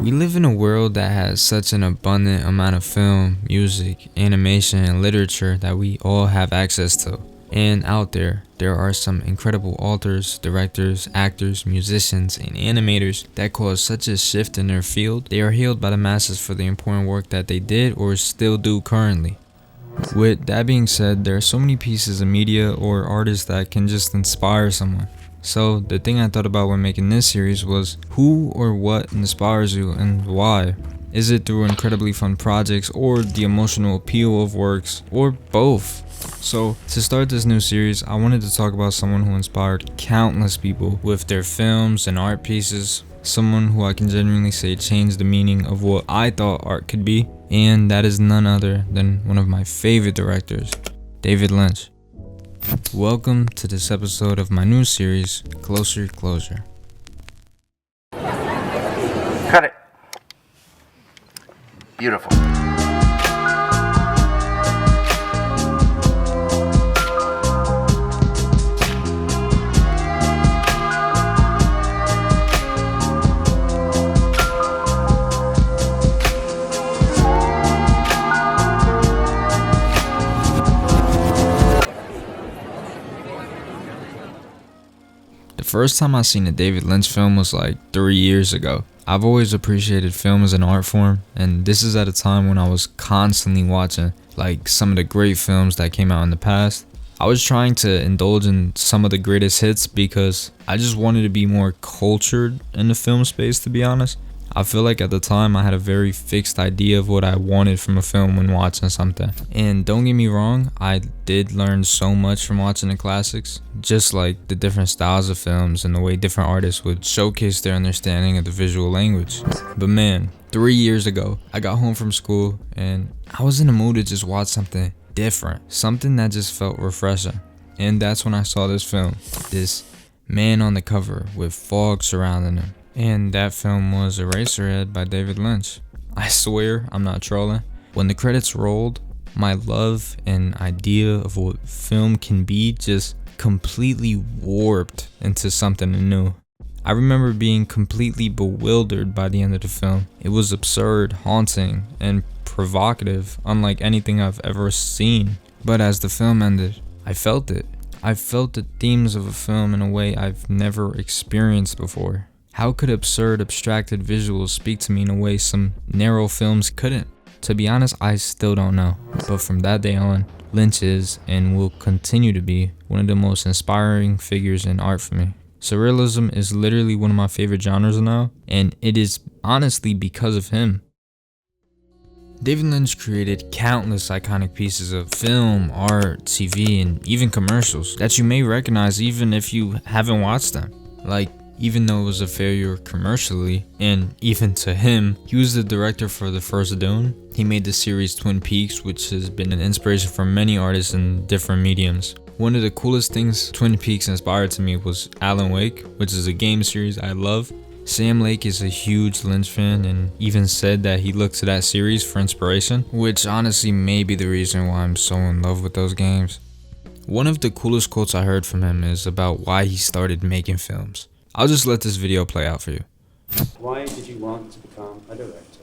We live in a world that has such an abundant amount of film, music, animation, and literature that we all have access to. And out there are some incredible authors, directors, actors, musicians, and animators that cause such a shift in their field. They are hailed by the masses for the important work that they did or still do currently. With that being said, there are so many pieces of media or artists that can just inspire someone. So the thing I thought about when making this series was who or what inspires you and why? Is it through incredibly fun projects or the emotional appeal of works or both? So to start this new series, I wanted to talk about someone who inspired countless people with their films and art pieces. Someone who I can genuinely say changed the meaning of what I thought art could be. And that is none other than one of my favorite directors, David Lynch. Welcome to this episode of my new series, Closer Closure. Cut it. Beautiful. The first time I seen a David Lynch film was like 3 years ago. I've always appreciated film as an art form, and this is at a time when I was constantly watching like some of the great films that came out in the past. I was trying to indulge in some of the greatest hits because I just wanted to be more cultured in the film space, to be honest. I feel like at the time I had a very fixed idea of what I wanted from a film when watching something. And don't get me wrong, I did learn so much from watching the classics, just like the different styles of films and the way different artists would showcase their understanding of the visual language. But man, 3 years ago, I got home from school and I was in the mood to just watch something different, something that just felt refreshing. And that's when I saw this film, this man on the cover with fog surrounding him. And that film was Eraserhead by David Lynch. I swear, I'm not trolling. When the credits rolled, my love and idea of what film can be just completely warped into something new. I remember being completely bewildered by the end of the film. It was absurd, haunting, and provocative, unlike anything I've ever seen. But as the film ended, I felt it. I felt the themes of a film in a way I've never experienced before. How could absurd, abstracted visuals speak to me in a way some narrow films couldn't? To be honest, I still don't know. But from that day on, Lynch is and will continue to be one of the most inspiring figures in art for me. Surrealism is literally one of my favorite genres now, and it is honestly because of him. David Lynch created countless iconic pieces of film, art, TV, and even commercials that you may recognize even if you haven't watched them. Like, even though it was a failure commercially, and even to him, he was the director for the first Dune. He made the series Twin Peaks, which has been an inspiration for many artists in different mediums. One of the coolest things Twin Peaks inspired to me was Alan Wake, which is a game series I love. Sam Lake is a huge Lynch fan and even said that he looked to that series for inspiration, which honestly may be the reason why I'm so in love with those games. One of the coolest quotes I heard from him is about why he started making films. I'll just let this video play out for you. Why did you want to become a director?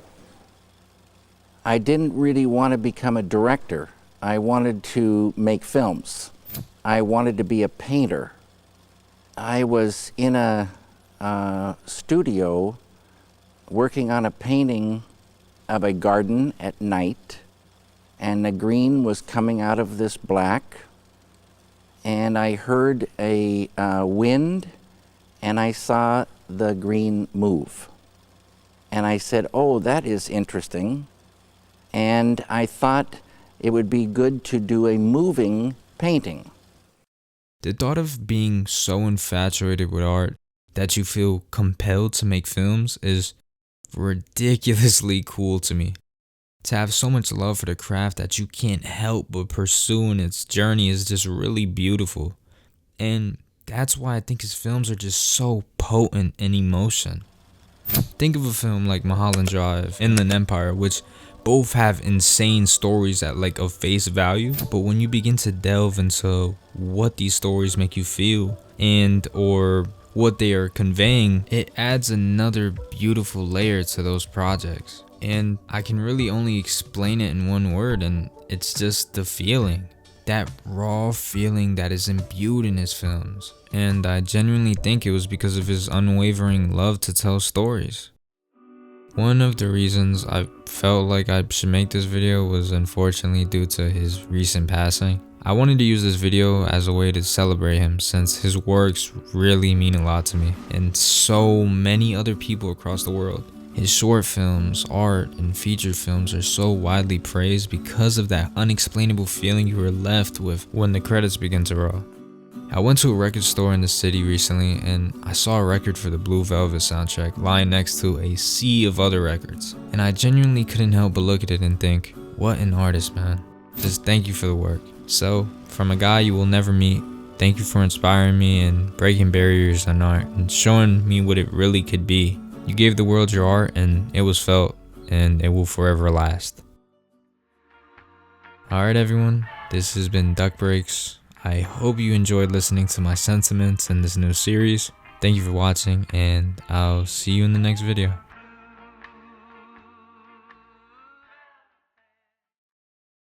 I didn't really want to become a director. I wanted to make films. I wanted to be a painter. I was in a studio working on a painting of a garden at night, and the green was coming out of this black, and I heard a wind, and I saw the green move. And I said, oh, that is interesting. And I thought it would be good to do a moving painting. The thought of being so infatuated with art that you feel compelled to make films is ridiculously cool to me. To have so much love for the craft that you can't help but pursue in its journey is just really beautiful. And that's why I think his films are just so potent in emotion. Think of a film like Mulholland Drive, Inland Empire, which both have insane stories at like a face value, but when you begin to delve into what these stories make you feel and or what they are conveying, it adds another beautiful layer to those projects. And I can really only explain it in one word, and it's just the feeling. That raw feeling that is imbued in his films. And I genuinely think it was because of his unwavering love to tell stories. One of the reasons I felt like I should make this video was unfortunately due to his recent passing. I wanted to use this video as a way to celebrate him, since his works really mean a lot to me and so many other people across the world. His short films, art, and feature films are so widely praised because of that unexplainable feeling you are left with when the credits begin to roll. I went to a record store in the city recently and I saw a record for the Blue Velvet soundtrack lying next to a sea of other records. And I genuinely couldn't help but look at it and think, what an artist, man. Just thank you for the work. So, from a guy you will never meet, thank you for inspiring me and breaking barriers on art and showing me what it really could be. You gave the world your art and it was felt, and it will forever last. Alright everyone, this has been Duck Breaks. I hope you enjoyed listening to my sentiments in this new series. Thank you for watching, and I'll see you in the next video.